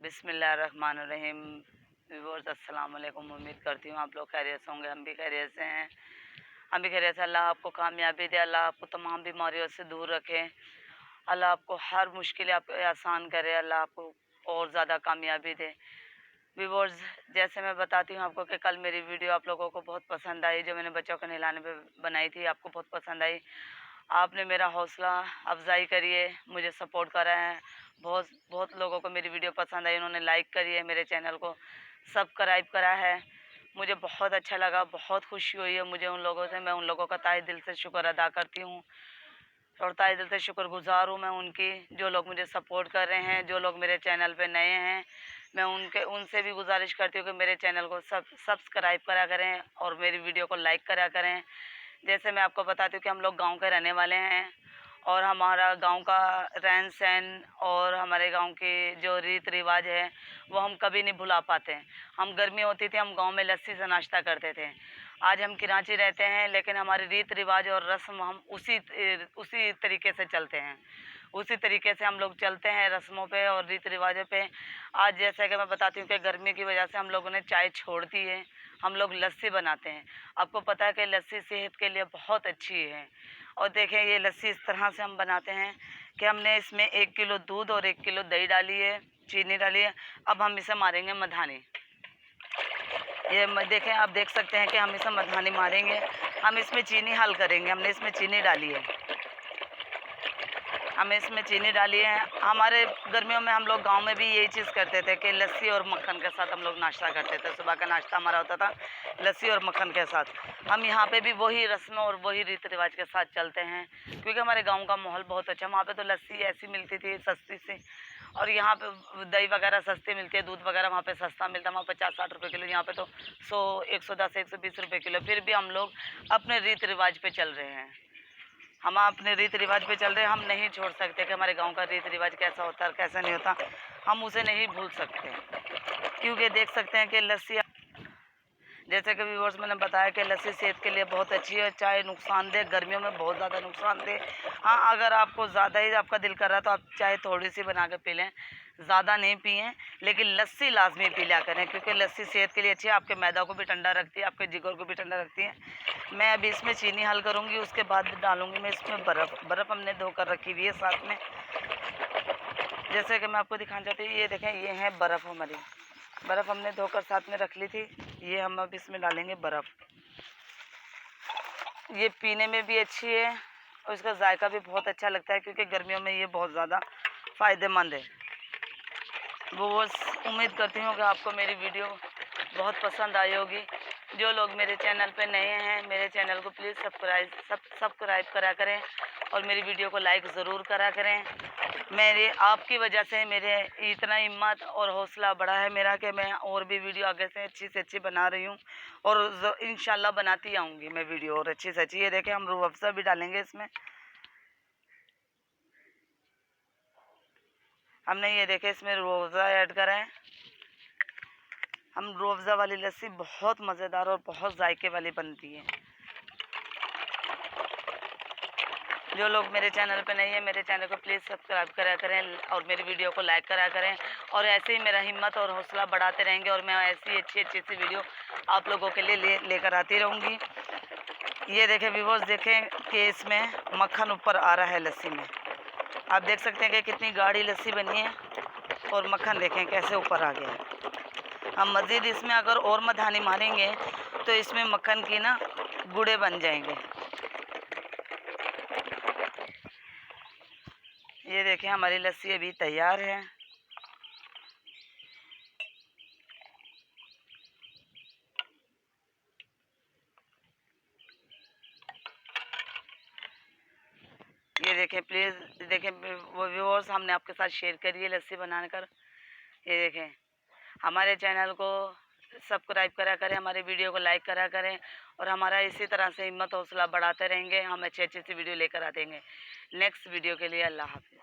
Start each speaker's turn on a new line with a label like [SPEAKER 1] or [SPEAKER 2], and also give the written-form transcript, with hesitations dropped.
[SPEAKER 1] बिस्मिल्लाहिर्रहमानिर्रहीम। व्यूअर्स अस्सलाम वालेकुम। उम्मीद करती हूँ आप लोग खैरियत से होंगे। हम भी खैरियत से हैं। हम भी खैरियत से। अल्लाह आपको कामयाबी दे, अल्लाह आपको तमाम बीमारियों से दूर रखे, अल्लाह आपको हर मुश्किल आप आसान करे, अल्लाह आपको और ज़्यादा कामयाबी दे। व्यूअर्स, जैसे मैं बताती हूँ आपको कि कल मेरी वीडियो आप लोगों को बहुत पसंद आई, जो मैंने बच्चों को नहलाने पे बनाई थी, आपको बहुत पसंद आई। आपने मेरा हौसला अफजाई करी है, मुझे सपोर्ट करा है। बहुत बहुत लोगों को मेरी वीडियो पसंद आई, उन्होंने लाइक करी है, मेरे चैनल को सब्सक्राइब करा है। मुझे बहुत अच्छा लगा, बहुत खुशी हुई है मुझे उन लोगों से। मैं उन लोगों का तहे दिल से शुक्र अदा करती हूँ और तहे दिल से शुक्रगुजार हूँ मैं उनकी, जो लोग मुझे सपोर्ट कर रहे हैं, जो लोग मेरे चैनल पे नए हैं। मैं उनसे भी गुजारिश करती हूँ कि मेरे चैनल को सब्सक्राइब करा करें और मेरी वीडियो को लाइक करा करें। जैसे मैं आपको बताती हूँ कि हम लोग गांव के रहने वाले हैं और हमारा गांव का रहन सहन और हमारे गांव के जो रीत रिवाज है वो हम कभी नहीं भुला पाते हैं। हम गर्मी होती थी, हम गांव में लस्सी से नाश्ता करते थे। आज हम कराची रहते हैं, लेकिन हमारे रीत रिवाज और रस्म हम उसी तरीके से चलते हैं। उसी तरीके से हम लोग चलते हैं रस्मों पे और रीत रिवाजों पे। आज जैसे कि मैं बताती हूँ कि गर्मी की वजह से हम लोगों ने चाय छोड़ दी है, हम लोग लस्सी बनाते हैं। आपको पता है कि लस्सी सेहत के लिए बहुत अच्छी है। और देखें, ये लस्सी इस तरह से हम बनाते हैं कि हमने इसमें 1 किलो दूध और 1 किलो दही डाली है, चीनी डाली है। अब हम इसे मारेंगे मधानी। ये देखें, आप देख सकते हैं कि हम इसे मधानी मारेंगे। हम इसमें चीनी हल करेंगे। हमने इसमें चीनी डाली है, हमें इसमें चीनी डाली है। हमारे गर्मियों में हम लोग गांव में भी यही चीज़ करते थे कि लस्सी और मक्खन के साथ हम लोग नाश्ता करते थे। सुबह का नाश्ता हमारा होता था लस्सी और मक्खन के साथ। हम यहाँ पे भी वही रस्म और वही रीति रिवाज के साथ चलते हैं, क्योंकि हमारे गांव का माहौल बहुत अच्छा। वहाँ पे तो लस्सी ऐसी मिलती थी सस्ती सी, और यहाँ पे दही वगैरह सस्ती मिलती है, दूध वगैरह वहाँ पे सस्ता मिलता है। वहाँ 50-60 रुपये किलो, यहाँ पे तो 100, 110, 120 रुपये किलो। फिर भी हम लोग अपने रीति रिवाज पे चल रहे हैं। हम अपने रीति रिवाज पे चल रहे हैं। हम नहीं छोड़ सकते कि हमारे गांव का रीति रिवाज कैसा होता है और कैसा नहीं होता, हम उसे नहीं भूल सकते। क्योंकि देख सकते हैं कि लस्सी, जैसे कि व्यूअर्स मैंने बताया कि लस्सी सेहत के लिए बहुत अच्छी है, चाहे नुकसानदेह, गर्मियों में बहुत ज़्यादा नुकसानदेह। हाँ, अगर आपको ज़्यादा ही आपका दिल कर रहा है तो आप चाहे थोड़ी सी बना के पी लें, ज़्यादा नहीं पिएं, लेकिन लस्सी लाजमी पी लिया करें, क्योंकि लस्सी सेहत के लिए अच्छी है। आपके मैदा को भी ठंडा रखती है, आपके जिगर को भी ठंडा रखती है। मैं अभी इसमें चीनी हल करूँगी, उसके बाद डालूँगी मैं इसमें बर्फ़ हमने धोकर रखी हुई है साथ में। जैसे कि मैं आपको दिखाना चाहती हूँ, ये देखें, ये है बर्फ़ हमारी। बर्फ़ हमने धोकर साथ में रख ली थी। ये हम अब इसमें डालेंगे बर्फ़। ये पीने में भी अच्छी है और इसका जायका भी बहुत अच्छा लगता है, क्योंकि गर्मियों में ये बहुत ज़्यादा फ़ायदेमंद है। वो उम्मीद करती हूँ कि आपको मेरी वीडियो बहुत पसंद आई होगी। जो लोग मेरे चैनल पे नए हैं, मेरे चैनल को प्लीज़ सब्सक्राइब करा करें और मेरी वीडियो को लाइक ज़रूर करा करें। मेरे आपकी वजह से मेरे इतना हिम्मत और हौसला बढ़ा है मेरा कि मैं और भी वीडियो आगे से अच्छी बना रही हूँ, और इंशाल्लाह बनाती आऊँगी मैं वीडियो और अच्छी से अच्छी। ये देखें, हम रूह अफ़ज़ा भी डालेंगे इसमें। हमने ये देखे इसमें रूह अफ़ज़ा ऐड करा है। हम रूह अफ़ज़ा वाली लस्सी बहुत मज़ेदार और बहुत जायके वाली बनती है। जो लोग मेरे चैनल पे नहीं है, मेरे चैनल को प्लीज़ सब्सक्राइब करा करें और मेरी वीडियो को लाइक करा करें, और ऐसे ही मेरा हिम्मत और हौसला बढ़ाते रहेंगे और मैं ऐसी अच्छी सी वीडियो आप लोगों के लिए लेकर आती रहूँगी। ये देखें व्यूअर्स, देखें कि इसमें मक्खन ऊपर आ रहा है लस्सी में। आप देख सकते हैं कि कितनी गाढ़ी लस्सी बनी है और मक्खन देखें कैसे ऊपर आ गया है। हम मज़ीद इसमें अगर और मधानी मारेंगे तो इसमें मक्खन की ना गुड़े बन जाएंगे। ये देखें, हमारी लस्सी अभी तैयार है। ये देखें, प्लीज़ देखें वो व्यूअर्स, हमने आपके साथ शेयर करी है लस्सी बनाने कर। ये देखें, हमारे चैनल को सब्सक्राइब करा करें, हमारे वीडियो को लाइक करा करें, और हमारा इसी तरह से हिम्मत हौसला बढ़ाते रहेंगे। हम अच्छी सी वीडियो लेकर आ देंगे नेक्स्ट वीडियो के लिए। अल्लाह हाफिज़।